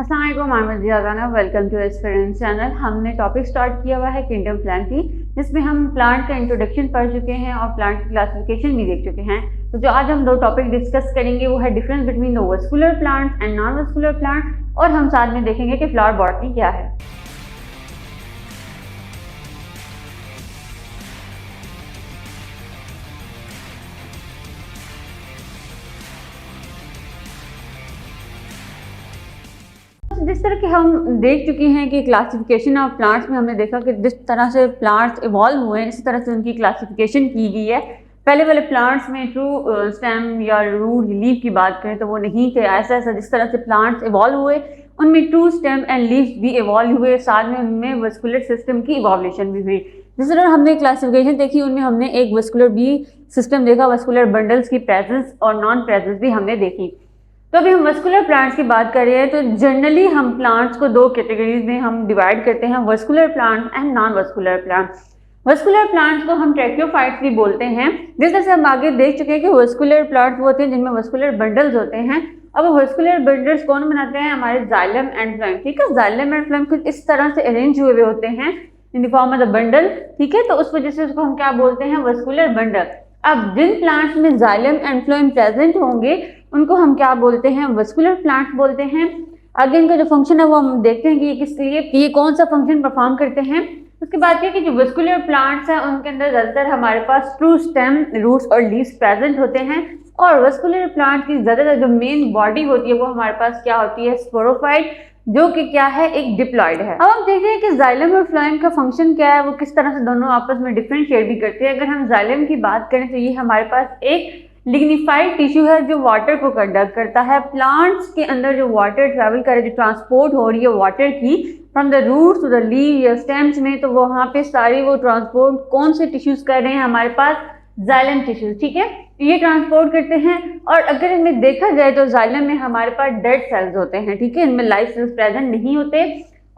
अस्सलाम वालेकुम, मैं जियादाना, वेलकम टू एक्सपीरियंस चैनल। हमने टॉपिक स्टार्ट किया हुआ है किंगडम प्लांट की, जिसमें हम प्लांट का इंट्रोडक्शन पढ़ चुके हैं और प्लांट की क्लासिफिकेशन भी देख चुके हैं। तो जो आज हम दो टॉपिक डिस्कस करेंगे वो है difference between the vascular plant and non vascular plant, और हम साथ में देखेंगे कि फ्लावर बॉटनी क्या है। जिस तरह के हम देख चुके हैं कि क्लासिफिकेशन ऑफ प्लांट्स में हमने देखा कि जिस तरह से प्लांट्स इवॉल्व हुए हैं इसी तरह से उनकी क्लासिफिकेशन की गई है। पहले वाले प्लांट्स में ट्रू स्टेम या रूट लीफ की बात करें तो वो नहीं थे। ऐसा ऐसा जिस तरह से प्लांट्स इवॉल्व हुए उनमें ट्रू स्टेम एंड लीफ भी इवॉल्व हुए, साथ में उनमें वस्कुलर सिस्टम की इवॉल्यूशन भी हुई। जिस तरह हमने क्लासिफिकेशन देखी उनमें हमने एक वस्कुलर बी सिस्टम देखा, वस्कुलर बंडल्स की प्रेजेंस और नॉन प्रेजेंस भी हमने देखी। तो अभी हम वस्कुलर प्लांट्स की बात कर रहे हैं। तो जनरली हम प्लांट्स को दो कैटेगरीज में हम डिवाइड करते हैं, vascular plants and non vascular plants. Vascular plants को हम ट्रैकियोफाइट्स भी बोलते हैं। जिस तरह से हम आगे देख चुके हैं कि वस्कुलर प्लांट्स वो होते हैं जिनमें वस्कुलर बंडल्स होते हैं। अब वस्कुलर बंडल्स कौन बनाते हैं? हमारे जाइलम एंड फ्लोएम। ठीक है, जाइलम एंड फ्लोएम कुछ इस तरह से अरेंज हुए हुए होते हैं in the form of the bundle. ठीक है, तो उस वजह से उसको हम क्या बोलते हैं? Vascular bundle. अब जिन प्लांट्स में जाइलम एंड फ्लोएम प्रेजेंट होंगे उनको हम क्या बोलते हैं? वस्कुलर प्लांट्स बोलते हैं। आगे इनका जो फंक्शन है वो हम देखते हैं कि ये किस लिए, ये कौन सा फंक्शन परफॉर्म करते हैं। उसके बाद ये कि जो वस्कुलर प्लांट्स हैं उनके अंदर ज़्यादातर हमारे पास ट्रू स्टेम, रूट्स और लीव्स प्रेजेंट होते हैं। और वस्कुलर प्लांट की ज़्यादातर जो मेन बॉडी होती है वो हमारे पास क्या होती है? स्पोरोफाइट, जो कि क्या है? एक डिप्लॉइड है। अब हम देख रहे हैं कि जाइलम और फ्लोएम का फंक्शन क्या है, वो किस तरह से दोनों आपस में डिफरेंशिएट भी करते हैं। अगर हम जाइलम की बात करें तो ये हमारे पास एक लिग्निफाइड टिश्यू है जो वाटर को कंडक्ट करता है। प्लांट्स के अंदर जो वाटर ट्रैवल करे, जो ट्रांसपोर्ट हो रही है वाटर की from the roots to the leave या स्टेम्स में, तो वहाँ पे सारी वो ट्रांसपोर्ट कौन से टिश्यूज कर रहे हैं? हमारे पास जाइलम टिश्यूज। ठीक है, ये ट्रांसपोर्ट करते हैं। और अगर इनमें देखा जाए तो जाइलम में हमारे पास डेड सेल्स होते हैं। ठीक है, इनमें लाइफ सेल्स प्रेजेंट नहीं होते।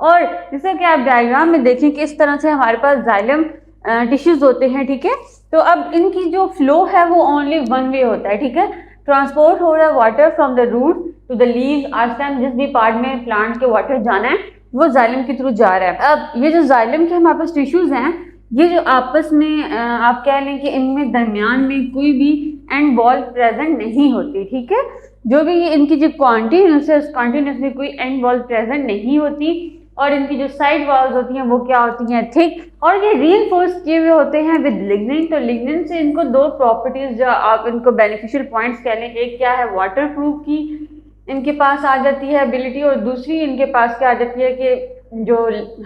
और जैसे कि आप डायग्राम में देखें कि इस तरह से हमारे पास जाइलम टिश्यूज होते हैं। ठीक है, तो अब इनकी जो फ्लो है वो ओनली वन वे होता है। ठीक है, ट्रांसपोर्ट हो रहा है water from the root to the leaves और स्टेम, जिस भी पार्ट में प्लांट के वाटर जाना है वो जाइलम के थ्रू जा रहा है। अब ये जो जाइलम के हमारे पास टिश्यूज हैं, ये जो आपस में आप कह लें कि इनमें दरमियान में कोई भी एंड वॉल प्रेजेंट नहीं होती। ठीक है, जो भी ये इनकी जो कॉन्टिन्यूस है उस कॉन्टिन्यूस में कोई एंड वॉल प्रेजेंट नहीं होती। और इनकी जो साइड वॉल्स होती हैं वो क्या होती हैं? थिक, और ये रीइंफोर्स किए हुए होते हैं विद लिग्निन। तो लिग्निन से इनको दो प्रॉपर्टीज जो आप इनको बेनिफिशियल पॉइंट्स कह लें, एक क्या है? वाटर प्रूफ की इनके पास आ जाती है एबिलिटी, और दूसरी इनके पास क्या आ जाती है कि जो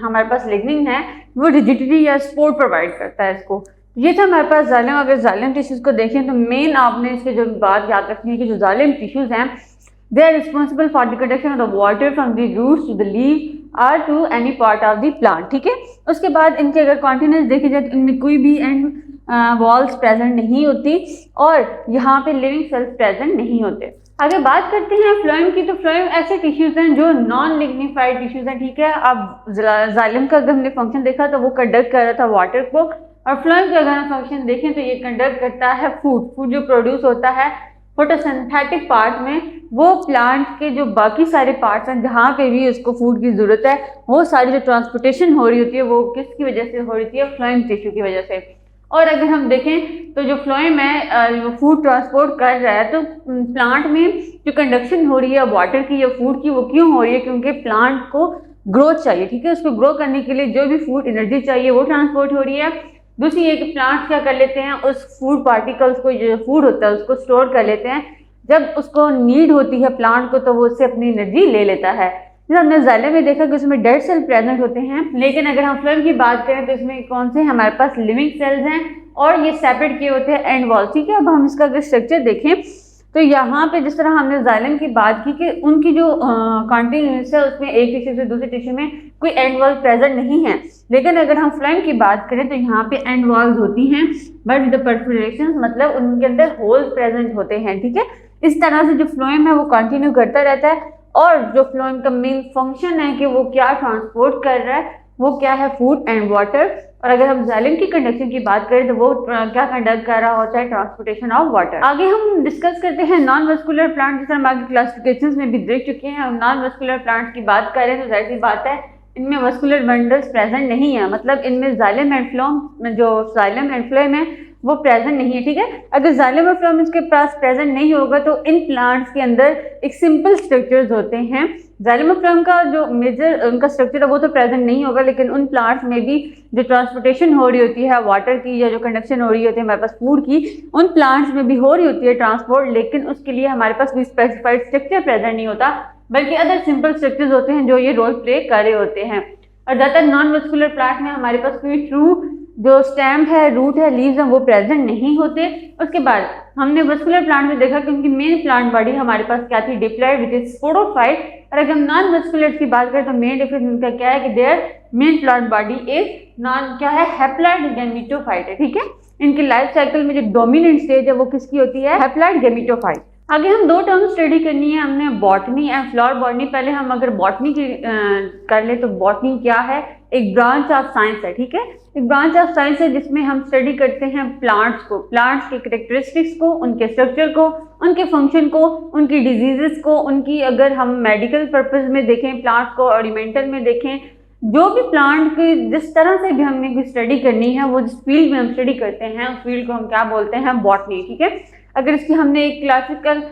हमारे पास लिग्निन है वो रिजिडिटी या सपोर्ट प्रोवाइड करता है इसको। ये था हमारे पास जाइलम। अगर जाइलम टिश्यूज को देखें तो मेन आपने इसके जो बात याद रखनी है कि जो जाइलम टिश्यूज हैं they are responsible for the conduction of the water from the roots to the leaf or to any part of the plant। ठीक है, उसके बाद इनके अगर कॉन्टिन्यूस देखी जाए तो इनमें कोई भी एंड वॉल्स प्रेजेंट नहीं होती और यहाँ पे लिविंग सेल्स प्रेजेंट नहीं होते। आगे बात करते हैं फ्लोएम की। तो फ्लोएम ऐसे टिश्यूज हैं जो नॉन लिग्निफाइड टिश्यूज हैं। ठीक है, अब जाइलम का अगर हमने फंक्शन देखा तो वो कंडक्ट कर रहा था वाटर को, और फ्लोएम का अगर हम फंक्शन देखें तो ये कंडक्ट करता है फूड जो प्रोड्यूस होता है फोटोसिंथेटिक पार्ट में। वो प्लांट के जो बाकी सारे पार्ट्स हैं जहाँ पे भी उसको फूड की ज़रूरत है, वो सारी जो ट्रांसपोर्टेशन हो रही होती है वो किसकी वजह से हो रही है? फ्लोएम टिश्यू की वजह से। और अगर हम देखें तो जो फ्लोएम है वो फूड ट्रांसपोर्ट कर रहा है, तो प्लांट में जो कंडक्शन हो रही है वाटर की या फूड की वो क्यों हो रही है? क्योंकि प्लांट को ग्रोथ चाहिए। ठीक है, उसको ग्रो करने के लिए जो भी फूड एनर्जी चाहिए वो ट्रांसपोर्ट हो रही है। दूसरी ये कि प्लांट्स क्या कर लेते हैं? उस फूड पार्टिकल्स को, जो फूड होता है उसको स्टोर कर लेते हैं। जब उसको नीड होती है प्लांट को तो वो उससे अपनी एनर्जी ले लेता है। जैसे हमने जाइलम में देखा कि उसमें डेड सेल प्रेजेंट होते हैं, लेकिन अगर हम फ्लोएम की बात करें तो इसमें कौन से हमारे पास लिविंग सेल्स हैं और ये सेपरेट किए होते हैं एंड वॉल। ठीक है, अब हम इसका अगर स्ट्रक्चर देखें तो यहाँ पे जिस तरह हमने जाइलम की बात की कि उनकी जो कॉन्टिन्यूस है उसमें एक टिश्यू से दूसरे टिश्यू में कोई एंड वॉल प्रेजेंट नहीं है। लेकिन अगर हम फ्लोएम की बात करें तो यहाँ पे एंड वॉल्स होती हैं बट द परफोरेशंस, मतलब उनके अंदर होल्स प्रेजेंट होते हैं। ठीक है, इस तरह से जो फ्लोएम है वो कंटिन्यू करता रहता है। और जो फ्लोएम का मेन फंक्शन है कि वो क्या ट्रांसपोर्ट कर रहा है? वो क्या है, फूड एंड वाटर। और अगर हम जाइलम की कंडक्शन की बात करें तो वो क्या कंडक्ट कर रहा होता है, ट्रांसपोर्टेशन ऑफ वाटर। आगे हम डिस्कस करते हैं नॉन मस्कुलर प्लांट, जैसे हम आगे क्लासिफिकेशंस में भी देख चुके हैं। नॉन मस्कुलर प्लांट्स की बात करें तो जाहिर सी बात है इनमें मस्कुलर बंडल्स प्रेजेंट नहीं है, मतलब इनमें जाइलम एंड फ्लोएम, जो जाइलम एंड फ्लोएम है वो प्रेजेंट नहीं है, ठीक है। अगर जाइलम और फ्लोएम इसके पास प्रेजेंट नहीं होगा तो इन प्लांट्स के अंदर एक सिंपल स्ट्रक्चर्स होते हैं। जाइलम और फ्लोएम का जो मेजर उनका स्ट्रक्चर है वो तो प्रेजेंट नहीं होगा, लेकिन उन प्लांट्स में भी जो ट्रांसपोर्टेशन हो रही होती है वाटर की, या जो कंडक्शन हो रही होती है हमारे पास फूड की, उन प्लांट्स में भी हो रही होती है ट्रांसपोर्ट, लेकिन उसके लिए हमारे पास कोई स्पेसिफाइड स्ट्रक्चर प्रेजेंट नहीं होता, बल्कि अदर सिंपल स्ट्रक्चर्स होते हैं जो ये रोल प्ले कर रहे होते हैं। और ज़्यादातर नॉन मस्कुलर प्लांट में हमारे पास कोई ट्रू जो स्टेम है, रूट है, लीव्स हैं वो प्रेजेंट नहीं होते। उसके बाद हमने मस्कुलर प्लांट में देखा कि उनकी मेन प्लांट बॉडी हमारे पास क्या थी, डिप्लॉयड विच इज स्पोरोफाइट। और अगर हम नॉन मस्कुलर की बात करें तो मेन डिफरेंस उनका क्या है कि their main plant body is non क्या है, हैप्लॉइड गैमेटोफाइट है, ठीक है। इनकी लाइफ साइकिल में जो डोमिनेंट स्टेज है वो किसकी होती है, हैप्लॉइड गैमेटोफाइट। आगे हम दो टर्म स्टडी करनी है हमने, बॉटनी एंड फ्लावर बॉटनी। पहले हम अगर बॉटनी की कर ले तो बॉटनी क्या है, एक ब्रांच ऑफ साइंस है, ठीक है। एक ब्रांच ऑफ साइंस है जिसमें हम स्टडी करते हैं प्लांट्स को, प्लांट्स के कैरेक्टरिस्टिक्स को, उनके स्ट्रक्चर को, उनके फंक्शन को, उनकी डिजीजेस को, उनकी अगर हम मेडिकल पर्पज में देखें प्लांट्स को, ऑर्नामेंटल में देखें, जो भी प्लांट की जिस तरह से भी हमने कोई स्टडी करनी है वो जिस फील्ड में हम स्टडी करते हैं उस फील्ड को हम क्या बोलते हैं, बॉटनी, ठीक है। अगर इसकी हमने एक क्लासिकल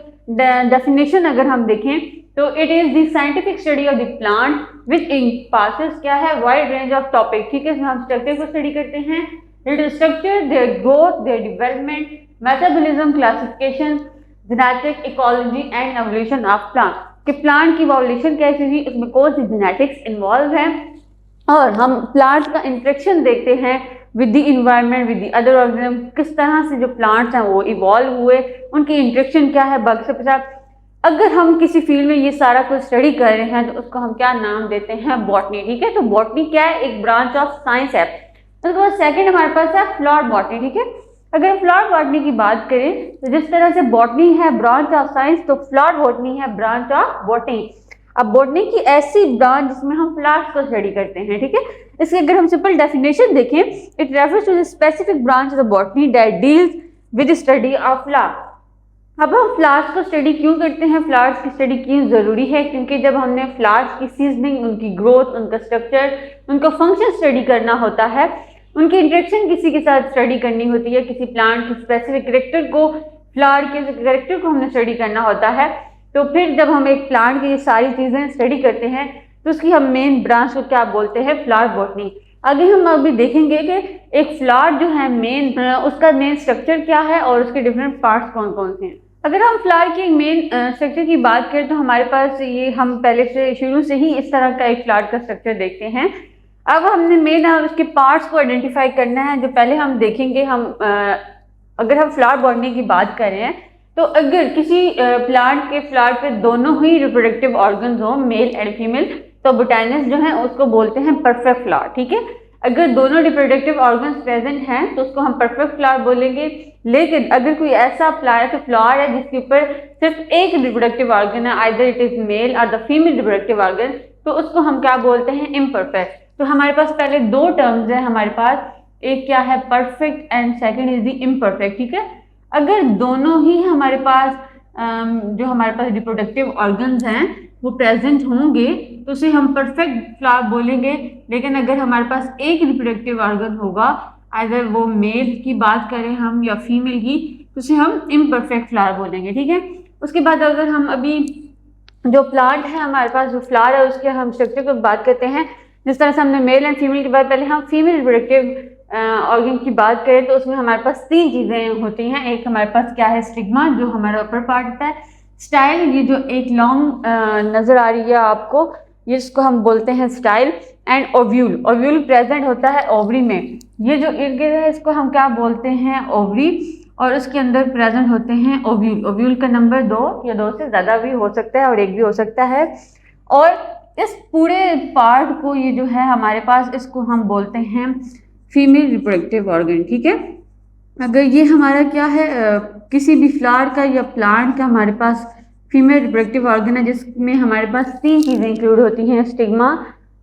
डेफिनेशन अगर हम देखें तो it is the scientific study of the plant which encompasses क्या है, वाइड रेंज ऑफ टॉपिक, ठीक है। इसमें हम स्ट्रक्चर को स्टडी करते हैं, it structure, their growth, their development, metabolism, classification, genetic, ecology and evolution of plant, कि प्लांट की इवोल्यूशन कैसी हुई, उसमें कौन सी जेनेटिक्स इन्वॉल्व है। और हम प्लांट का इंटरेक्शन देखते हैं with the environment, with the other organism, किस तरह से जो प्लांट्स हैं वो इवॉल्व हुए, उनकी इंटरेक्शन क्या है बाकी सब के साथ। अगर हम किसी फील्ड में ये सारा कुछ स्टडी कर रहे हैं तो उसको हम क्या नाम देते हैं, बॉटनी, ठीक है। तो बॉटनी क्या है, एक ब्रांच ऑफ साइंस है। उसके बाद सेकंड हमारे पास है फ्लावर बॉटनी, ठीक है। अगर हम फ्लावर बॉटनी की बात करें तो जिस तरह से बॉटनी है ब्रांच ऑफ साइंस, तो फ्लावर बॉटनी है ब्रांच ऑफ बॉटनी। अब बॉटनी की ऐसी ब्रांच जिसमें हम फ्लावर्स को स्टडी करते हैं, ठीक है। इसकी अगर हम सिंपल डेफिनेशन देखें, it refers to the specific branch of the botany that deals with study of flower. अब हम फ्लावर्स को स्टडी क्यों करते हैं, फ्लावर्स की स्टडी क्यों ज़रूरी है, क्योंकि जब हमने फ्लावर्स की सीजनिंग, उनकी ग्रोथ, उनका स्ट्रक्चर, उनका फंक्शन स्टडी करना होता है, उनकी इंटरेक्शन किसी के साथ स्टडी करनी होती है, किसी प्लांट के स्पेसिफिक कैरेक्टर को, फ्लावर के कैरेक्टर को हमने स्टडी करना होता है, तो फिर जब हम एक प्लांट की ये सारी चीज़ें स्टडी करते हैं तो उसकी हम मेन ब्रांच को क्या बोलते हैं, फ्लावर बॉटनी। आगे हम अभी देखेंगे कि एक फ्लावर जो है मेन, उसका मेन स्ट्रक्चर क्या है और उसके डिफरेंट पार्ट्स कौन कौन से हैं। अगर हम फ्लावर की मेन स्ट्रक्चर की बात करें तो हमारे पास ये, हम पहले से शुरू से ही इस तरह का एक फ्लावर का स्ट्रक्चर देखते हैं। अब हमने मेन उसके पार्ट्स को आइडेंटिफाई करना है। जो पहले हम देखेंगे, हम अगर हम फ्लावर बॉटनी की बात करें तो अगर किसी प्लांट के फ्लावर पे दोनों ही रिप्रोडक्टिव ऑर्गन्स हो, मेल एंड फीमेल, तो बोटेनिस्ट जो है उसको बोलते हैं परफेक्ट फ्लावर, ठीक है। अगर दोनों रिप्रोडक्टिव ऑर्गन्स प्रेजेंट हैं तो उसको हम परफेक्ट फ्लावर बोलेंगे। लेकिन अगर कोई ऐसा फ्लावर है जिसके ऊपर सिर्फ एक रिप्रोडक्टिव ऑर्गन है, आइदर इट इज मेल और द फीमेल रिप्रोडक्टिव ऑर्गन, तो उसको हम क्या बोलते हैं, इम्परफेक्ट। तो हमारे पास पहले दो टर्म्स है हमारे पास, एक क्या है perfect and second is the imperfect, ठीक है। अगर दोनों ही हमारे पास जो हमारे पास रिप्रोडक्टिव ऑर्गन्स हैं वो प्रेजेंट होंगे तो उसे हम परफेक्ट फ्लावर बोलेंगे। लेकिन अगर हमारे पास एक रिप्रोडक्टिव ऑर्गन होगा, अगर वो मेल की बात करें हम या फीमेल की, तो उसे हम इम्परफेक्ट फ्लावर बोलेंगे, ठीक है। उसके बाद अगर हम अभी जो प्लांट है हमारे पास, जो फ्लावर है उसके हम स्ट्रक्चर की बात करते हैं, जिस तरह से हमने मेल एंड फीमेल के बाद पहले हम फीमेल रिप्रोडक्टिव ऑर्गन की बात करें तो उसमें हमारे पास तीन चीज़ें होती हैं। एक हमारे पास क्या है, स्टिग्मा, जो हमारा अपर पार्ट होता है, स्टाइल, ये जो एक लॉन्ग नज़र आ रही है आपको, ये इसको हम बोलते हैं style, and ovule, ovule present होता है ओवरी में, ये जो इर्द गिर्द है इसको हम क्या बोलते हैं, ओवरी, और उसके अंदर प्रेजेंट होते हैं ओव्यूल। ओव्यूल का नंबर 2 या 2 से ज़्यादा भी हो सकता है और एक भी हो सकता है। और इस पूरे पार्ट को, ये जो है हमारे पास, इसको हम बोलते हैं फीमेल रिप्रोडक्टिव ऑर्गन, ठीक है। अगर ये हमारा क्या है, किसी भी फ्लावर का या प्लांट का हमारे पास फीमेल रिप्रोडक्टिव ऑर्गन है जिसमें हमारे पास तीन चीज़ें इंक्लूड होती हैं, स्टिग्मा,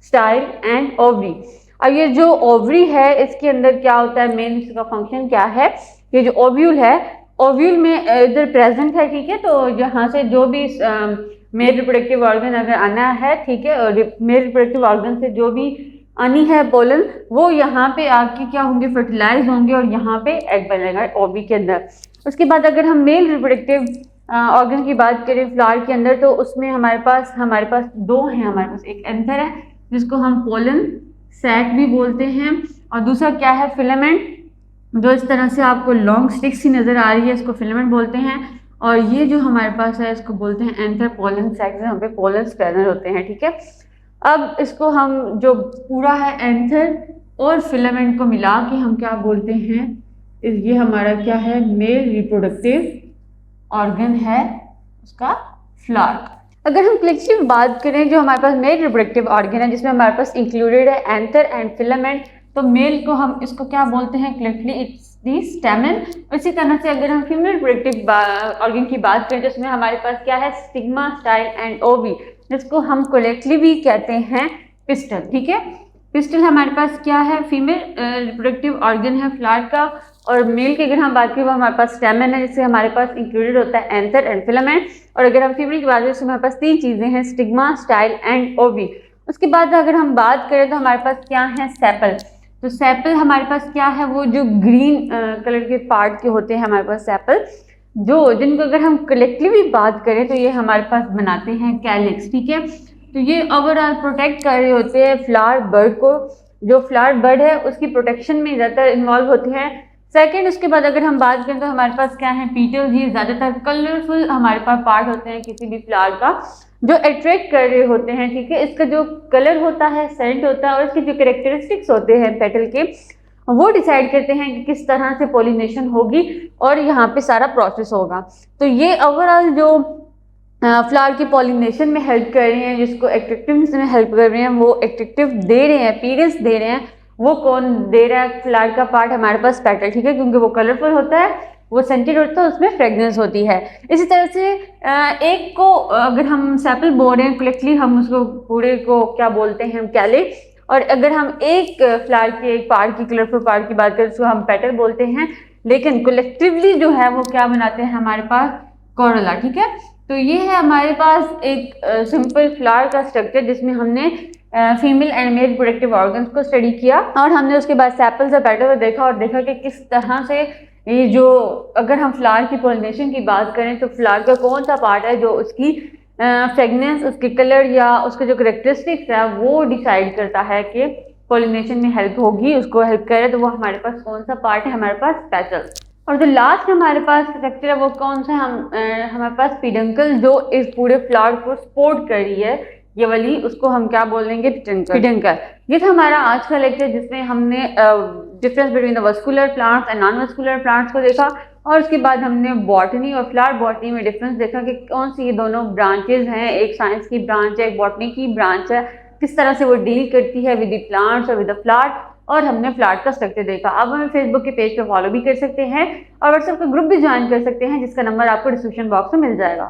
स्टाइल एंड ओवरी। अब ये जो ओवरी है इसके अंदर क्या होता है, मेन इसका फंक्शन क्या है, ये जो ओव्यूल है, ओव्यूल में इधर प्रेजेंट है, ठीक है। तो यहाँ से जो भी मेल रिप्रोडक्टिव ऑर्गन अगर आना है, ठीक है, और मेल रिप्रोडक्टिव ऑर्गन से जो भी आनी है पोलन, वो यहाँ पे आके क्या होंगे, फर्टिलाइज होंगे और यहाँ पे एग बनेगा ओवरी के अंदर। उसके बाद अगर हम मेल रिप्रोडक्टिव ऑर्गन की बात करें फ्लावर के अंदर, तो उसमें हमारे पास दो हैं। हमारे पास एक एंथर है जिसको हम पोलन सैक भी बोलते हैं, और दूसरा क्या है, फिलामेंट, जो इस तरह से आपको लॉन्ग स्टिक सी नजर आ रही है, इसको फिलामेंट बोलते हैं। और ये जो हमारे पास है इसको बोलते हैं एंथर पोलन सैक, जहाँ पे पोलन स्पैनर होते हैं, ठीक है। अब इसको हम जो पूरा है एंथर और फिलामेंट को मिला के हम क्या बोलते हैं, ये हमारा क्या है, मेल रिप्रोडक्टिव ऑर्गन है उसका फ्लावर। अगर हम कलेक्टिव बात करें, जो हमारे पास मेल रिप्रोडक्टिव ऑर्गन है जिसमें हमारे पास इंक्लूडेड है एंथर एंड फिलामेंट, तो मेल को हम इसको क्या बोलते हैं, कलेक्टिवली इट्स दी स्टेमन। इसी तरह से अगर हम फीमेल रिप्रोडक्टिव ऑर्गन की बात करें, जिसमें हमारे पास क्या है, स्टिग्मा, स्टाइल एंड ओवी, जिसको हम कलेक्टिवली कहते हैं पिस्टल, ठीक है। पिस्टल हमारे पास क्या है, फीमेल रिप्रोडक्टिव ऑर्गन है फ्लावर का, और मेल की अगर हम बात करें वो हमारे पास स्टेमन है, जिससे हमारे पास इंक्लूडेड होता है एंथर एंड फिलामेंट। और अगर हम फीमेल की बात करें तो हमारे पास तीन चीजें हैं, स्टिग्मा, स्टाइल एंड ओवी। उसके बाद अगर हम बात करें तो हमारे पास क्या है, सेपल। तो सेपल हमारे पास क्या है, वो जो ग्रीन कलर के पार्ट के होते हैं हमारे पास सेपल, जो जिनको अगर हम कलेक्टिवली बात करें तो ये हमारे पास बनाते हैं कैलिक्स, ठीक है। तो ये ओवरऑल प्रोटेक्ट कर रहे होते हैं फ्लावर बर्ड को, जो फ्लावर बर्ड है उसकी प्रोटेक्शन में ज़्यादातर इन्वॉल्व होते हैं। सेकेंड, उसके बाद अगर हम बात करें तो हमारे पास क्या है, पीटल्स। ये ज़्यादातर कलरफुल हमारे पास पार्ट होते हैं किसी भी फ्लावर का, जो अट्रैक्ट कर रहे होते हैं, ठीक है। इसका जो कलर होता है, सेंट होता है, और इसके जो कैरेक्टरिस्टिक्स होते हैं पेटल के, वो डिसाइड करते हैं कि किस तरह से पॉलिनेशन होगी और यहाँ पे सारा प्रोसेस होगा। तो ये ओवरऑल जो फ्लावर की पॉलिनेशन में हेल्प कर रही हैं, जिसको एट्रैक्टिवनेस में हेल्प कर रहे हैं, वो एट्रैक्टिव दे रहे हैं, अपीयरेंस दे रहे हैं, वो कौन दे रहा है, फ्लावर का पार्ट हमारे पास पेटल, ठीक है, क्योंकि वो कलरफुल होता है, वो सेंटेड होता है, उसमें फ्रेगनेंस होती है। इसी तरह से एक को अगर हम सेपल बोल रहे हैं कलेक्टली, हम उसको पूरे को क्या बोलते हैं, कैलिक्स। और अगर हम एक फ्लावर के एक पार्ट की, कलरफुल पार्ट की बात करें, उसको हम पेटल बोलते हैं, लेकिन कलेक्टिवली जो है वो क्या बनाते हैं हमारे पास, कोरोला, ठीक है। तो ये है हमारे पास एक सिंपल फ्लावर का स्ट्रक्चर, जिसमें हमने female and male reproductive organs को स्टडी किया, और हमने उसके बाद सेपल्स और पेटल को देखा, और देखा कि किस तरह से ये जो, अगर हम फ्लावर की पॉलिनेशन की बात करें तो फ्लावर का कौन सा पार्ट है जो उसकी फ्रेगनेंस, उसके कलर या उसके जो करेक्टरिस्टिक्स है वो डिसाइड करता है कि पॉलिनेशन में हेल्प होगी, उसको हेल्प करे, तो वो हमारे पास कौन सा पार्ट है, हमारे पास पेटल। और जो लास्ट हमारे पास स्ट्रक्चर है वो कौन सा है, हमारे पास पिडंकल, जो इस पूरे फ्लावर को सपोर्ट कर रही है, ये वाली, उसको हम क्या बोलेंगे, पिडंकल। ये था हमारा आज का लेक्चर, जिसमें हमने difference between the vascular plants and non vascular plants को देखा, और उसके बाद हमने बॉटनी और फ्लावर बॉटनी में डिफरेंस देखा कि कौन सी ये दोनों ब्रांचेज हैं, एक साइंस की ब्रांच है, एक बॉटनी की ब्रांच है, किस तरह से वो डील करती है विद द प्लांट्स और विद द फ्लावर। और हमने फ्लावर का स्ट्रक्चर देखा। अब हमें फेसबुक के पेज पे फॉलो भी कर सकते हैं और व्हाट्सएप का ग्रुप भी ज्वाइन कर सकते हैं, जिसका नंबर आपको डिस्क्रिप्शन बॉक्स में मिल जाएगा।